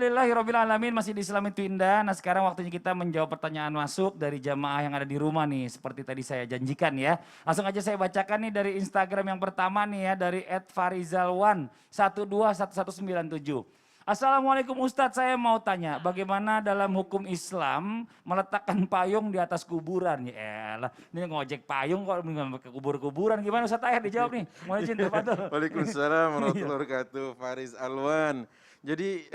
Alhamdulillahirrabbilalamin, masih di Islam itu indah. Nah sekarang waktunya kita menjawab pertanyaan masuk dari jamaah yang ada di rumah nih. Seperti tadi saya janjikan ya. Langsung aja saya bacakan nih dari Instagram yang pertama nih ya. Dari @farizalwan121197. Assalamualaikum Ustadz, saya mau tanya bagaimana dalam hukum Islam meletakkan payung di atas kuburan? Ya elah, ini ngojek payung kok ke kubur-kuburan, gimana Ustadz Tahir dijawab nih? Mau izin Tafadhol. Waalaikumsalam warahmatullahi wabarakatuh. Faris Alwan. Jadi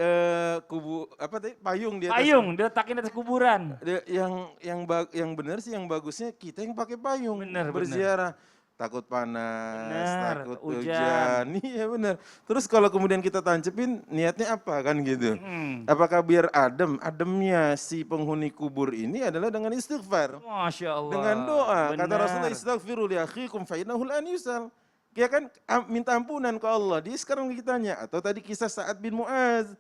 payung di atas Payung diletakin di atas kuburan. yang benar sih yang bagusnya kita yang pakai payung Bener, berziarah. Takut panas, Bener, takut hujan. hujan. Iya benar. Terus kalau kemudian kita tancepin niatnya apa kan gitu. Hmm. Apakah biar ademnya si penghuni kubur ini adalah dengan istighfar. Masya Allah. Dengan doa. Kata Benar. Rasulullah, istaghfiru li akhikum fa innahu lan yusal. Ya kan minta ampunan ke Allah. Dia sekarang kitanya. Atau tadi kisah Sa'ad bin Mu'az.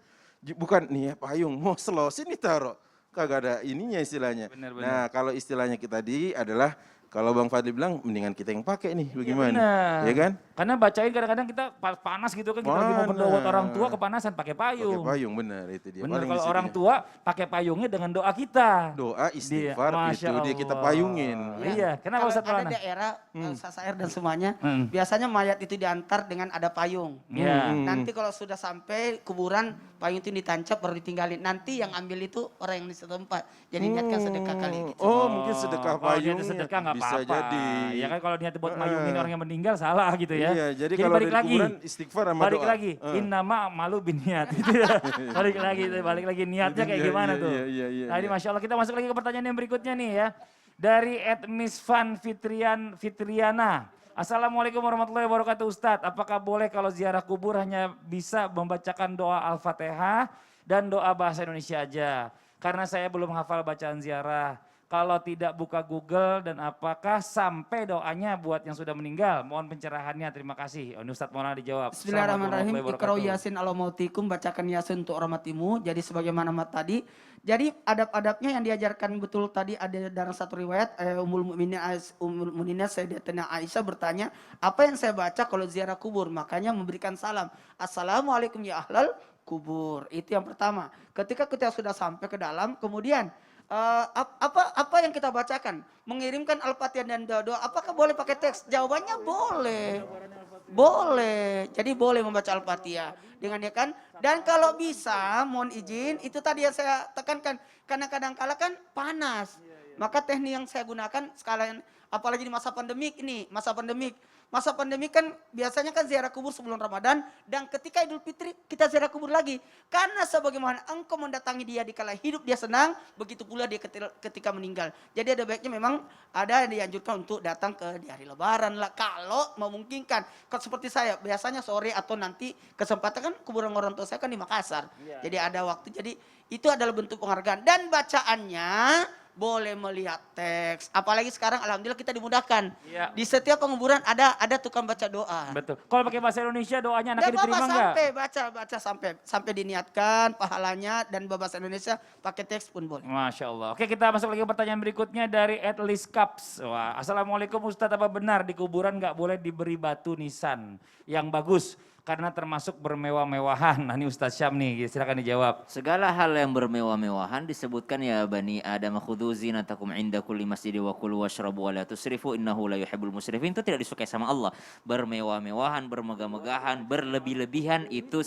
Bukan nih ya payung, mau selosin nih taruh. Kagak ada ininya istilahnya. Benar. Nah kalau istilahnya kita adalah, kalau Bang Fadli bilang mendingan kita yang pakai nih, bagaimana? Ya, Ya kan? karena bacain kadang-kadang kita panas gitu kan, kita lagi mau berdoa buat orang tua kepanasan pakai payung. Pakai payung, benar itu dia. Benar, Paling kalau di orang situnya. tua pakai payungnya dengan doa kita. Doa istighfar Masya itu dia kita Allah. payungin. Iya, kenapa Kalau Ustaz ada Maulana? daerah Sasair dan semuanya, Hmm. biasanya mayat itu diantar dengan ada payung. Iya. Nanti kalau sudah sampai kuburan, payung itu ditancap baru ditinggalin. Nanti yang ambil itu orang yang di setempat. Jadi niatkan sedekah kali gitu. Oh, mungkin sedekah Kalau niatnya payungnya. sedekah nggak Bisa apa-apa. jadi. Ya kan kalau niat buat mayungin orang yang meninggal salah gitu ya. Iya, jadi kalau balik dari lagi. kuburan istighfar sama Balik doa. lagi, innama malu bin niat. Gitu ya. balik lagi niatnya kayak Iya, gimana iya, tuh. iya, Nah ini iya. Masya Allah, kita masuk lagi ke pertanyaan yang berikutnya nih ya. Dari @misfan Fitriana. Assalamualaikum warahmatullahi wabarakatuh Ustadz. Apakah boleh kalau ziarah kubur hanya bisa membacakan doa Al-Fatihah dan doa bahasa Indonesia aja? Karena saya belum hafal bacaan ziarah. Kalau tidak buka Google dan apakah sampai doanya buat yang sudah meninggal? Mohon pencerahannya, terima kasih. Ini Ustadz Maulana dijawab. Bismillahirrahmanirrahim. Assalamualaikum Iqra warahmatullahi yasin ala mautikum, bacakan yasin untuk rahmatimu. Jadi sebagaimana mat tadi. Jadi adab-adabnya yang diajarkan betul tadi ada dalam satu riwayat Ummul Mukminin Sayyidatina Aisyah bertanya, apa yang saya baca kalau ziarah kubur? Makanya memberikan salam. Assalamualaikum ya ahlal kubur. Itu yang pertama. Ketika kita sudah sampai ke dalam, kemudian apa yang kita bacakan? Mengirimkan Al-Fatihah dan doa. Apakah boleh pakai teks? Jawabannya boleh. Boleh. Jadi boleh membaca Al-Fatihah dengan ya kan. Dan kalau bisa, mohon izin, itu tadi yang saya tekankan. Karena kadang-kala kan panas. Maka teknik yang saya gunakan sekalian, apalagi di masa pandemik ini, masa pandemik. Masa pandemi kan biasanya kan ziarah kubur sebelum Ramadan, dan ketika Idul Fitri kita ziarah kubur lagi. Karena sebagaimana engkau mendatangi dia di kala hidup dia senang, begitu pula dia ketika meninggal. Jadi ada baiknya memang ada yang dianjurkan untuk datang ke di hari Lebaran lah, kalau memungkinkan. Kalau seperti saya biasanya sore atau nanti kesempatan kan kuburan orang tua saya kan di Makassar. Jadi ada waktu, jadi itu adalah bentuk penghargaan. Dan bacaannya boleh melihat teks. Apalagi sekarang alhamdulillah kita dimudahkan. Iya. Di setiap penguburan ada tukang baca doa. Betul. Kalau pakai bahasa Indonesia doanya Dan anaknya diterima Bapak nggak? baca sampai diniatkan pahalanya, dan bahasa Indonesia pakai teks pun boleh. Masya Allah. Oke, kita masuk lagi ke pertanyaan berikutnya dari @liskaps. Wah, Assalamualaikum Ustadz, apa benar di kuburan nggak boleh diberi batu nisan yang bagus karena termasuk bermewah-mewahan? Nah, ini Ustadz Syam nih, silakan dijawab. Segala hal yang bermewah-mewahan disebutkan ya Bani Adam khudhu zinatakum inda kulli masjidi wa kulu washrabu wa la tusrifu innahu la yuhibbul musrifin. Itu tidak disukai sama Allah. Bermewah-mewahan, bermegah-megahan, berlebih-lebihan itu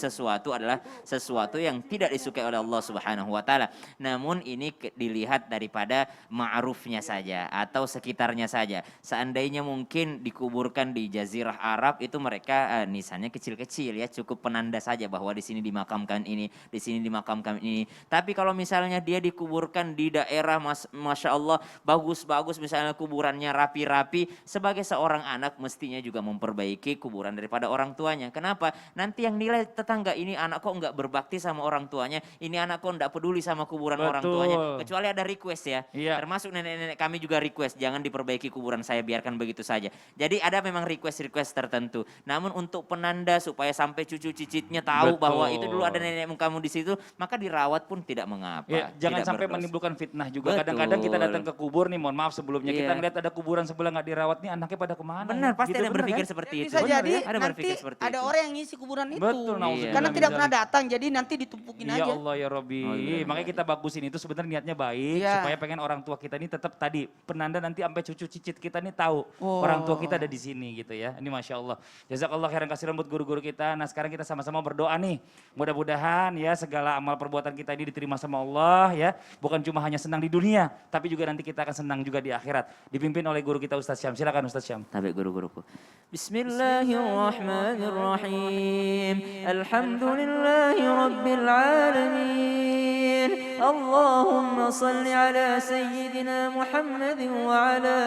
adalah sesuatu yang tidak disukai oleh Allah Subhanahu wa taala. Namun ini dilihat daripada ma'rufnya saja atau sekitarnya saja. Seandainya mungkin dikuburkan di jazirah Arab, itu mereka nisannya kecil-kecil ya, cukup penanda saja bahwa di sini dimakamkan ini, di sini dimakamkan ini. Tapi kalau misalnya dia dikuburkan di daerah Masya Allah bagus-bagus, misalnya kuburannya rapi-rapi, sebagai seorang anak mestinya juga memperbaiki kuburan daripada orang tuanya. Kenapa? Nanti yang nilai tetangga, ini anak kok nggak berbakti sama orang tuanya, ini anak kok nggak peduli sama kuburan orang tuanya. Kecuali ada request ya, termasuk nenek-nenek kami juga request, jangan diperbaiki kuburan saya, biarkan begitu saja. Jadi ada memang request-request tertentu. Namun untuk penanda supaya supaya sampai cucu cicitnya tahu bahwa itu dulu ada Betul. nenek kamu di situ, maka dirawat pun tidak mengapa. Ya, jangan tidak sampai berdosa. menimbulkan fitnah juga. Betul. Kadang-kadang kita datang ke kubur nih, mohon maaf sebelumnya kita Iya. ngeliat ada kuburan sebelah nggak dirawat nih, anaknya pada kemana? Benar, ya? pasti Gitu, ada bener berpikir kan? seperti itu. Bisa Bener jadi ya? Ada nanti berpikir seperti ada itu. orang yang ngisi kuburan itu. Betul, nauzubillah Karena min tidak dzalik. pernah datang, jadi nanti ditumpukin Ya aja. Allah ya Robbi. Alhamdulillah. Makanya kita bagusin itu sebenarnya niatnya baik Iya. supaya pengen orang tua kita ini tetap tadi penanda nanti sampai cucu cicit kita nih tahu Oh. orang tua kita ada di sini gitu ya. Ini Masya Allah. Jazakallah khairan kasiran buat guru-guru kita. Nah sekarang kita sama-sama berdoa nih. Mudah-mudahan ya segala amal perbuatan kita ini diterima sama Allah ya. Bukan cuma hanya senang di dunia, tapi juga nanti kita akan senang juga di akhirat. Dipimpin oleh guru kita Ustaz Syam. Silakan Ustaz Syam. Tabi guru-guruku. Bismillahirrahmanirrahim. Alhamdulillahi rabbil alamin. Allahumma salli ala sayyidina Muhammadin wa ala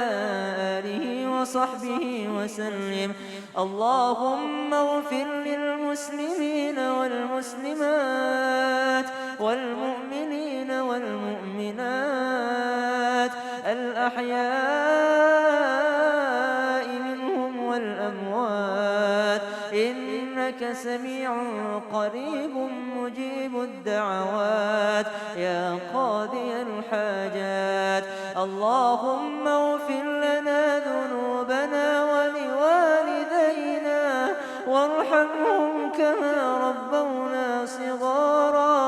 alihi wa sahbihi wa sallim. Allahumma ighfir lil muslimin wal muslimat wal mu'minin wal mu'minat al ahya'i minhum wal amwat innaka sami'un qaribun mujibud da'awat ya qadiyal hajat Allahumma ighfir lana dhunubana wa liwalidayna warhamhum kama rabbawna صغارا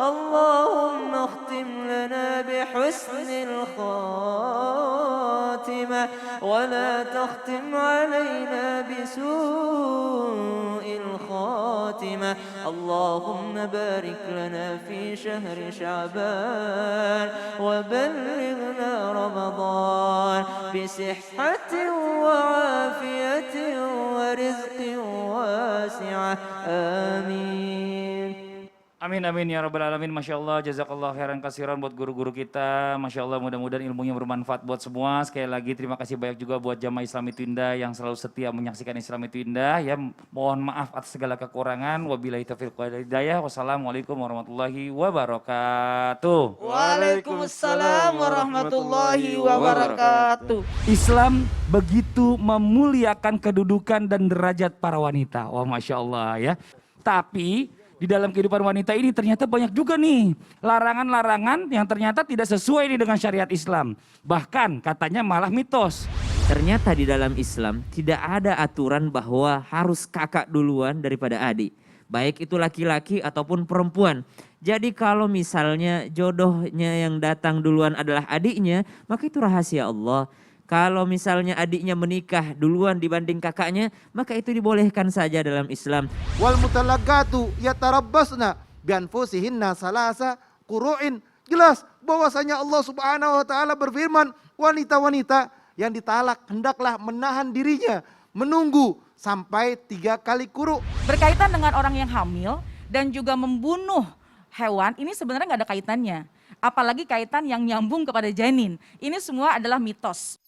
اللهم اختم لنا بحسن الخاتمة ولا تختم علينا بسوء الخاتمة اللهم بارك لنا في شهر شعبان وبلغنا رمضان بصحة وعافية ورزق واسعة آمين. Amin amin ya rabbal alamin. Masya Allah, jazakallah khairan kasiran buat guru-guru kita. Masya Allah, mudah-mudahan ilmunya bermanfaat buat semua. Sekali lagi terima kasih banyak juga buat jamaah Islam itu Indah yang selalu setia menyaksikan Islam itu Indah. Ya, mohon maaf atas segala kekurangan. Wabillahi taufiq wal hidayah. Wassalamualaikum warahmatullahi wabarakatuh. Waalaikumsalam warahmatullahi wabarakatuh. Islam begitu memuliakan kedudukan dan derajat para wanita. Wah, Masya Allah ya. Tapi di dalam kehidupan wanita ini ternyata banyak juga nih larangan-larangan yang ternyata tidak sesuai nih dengan syariat Islam. Bahkan katanya malah mitos. Ternyata di dalam Islam tidak ada aturan bahwa harus kakak duluan daripada adik. Baik itu laki-laki ataupun perempuan. Jadi kalau misalnya jodohnya yang datang duluan adalah adiknya, maka itu rahasia Allah. Kalau misalnya adiknya menikah duluan dibanding kakaknya, maka itu dibolehkan saja dalam Islam. Wal mutalaqatu yatarabbasna bi anfusihinna salasa qurun. Jelas bahwasanya Allah Subhanahu wa taala berfirman, wanita-wanita yang ditalak hendaklah menahan dirinya menunggu sampai 3 kali quru. Berkaitan dengan orang yang hamil dan juga membunuh hewan, ini sebenarnya nggak ada kaitannya. Apalagi kaitan yang nyambung kepada janin. Ini semua adalah mitos.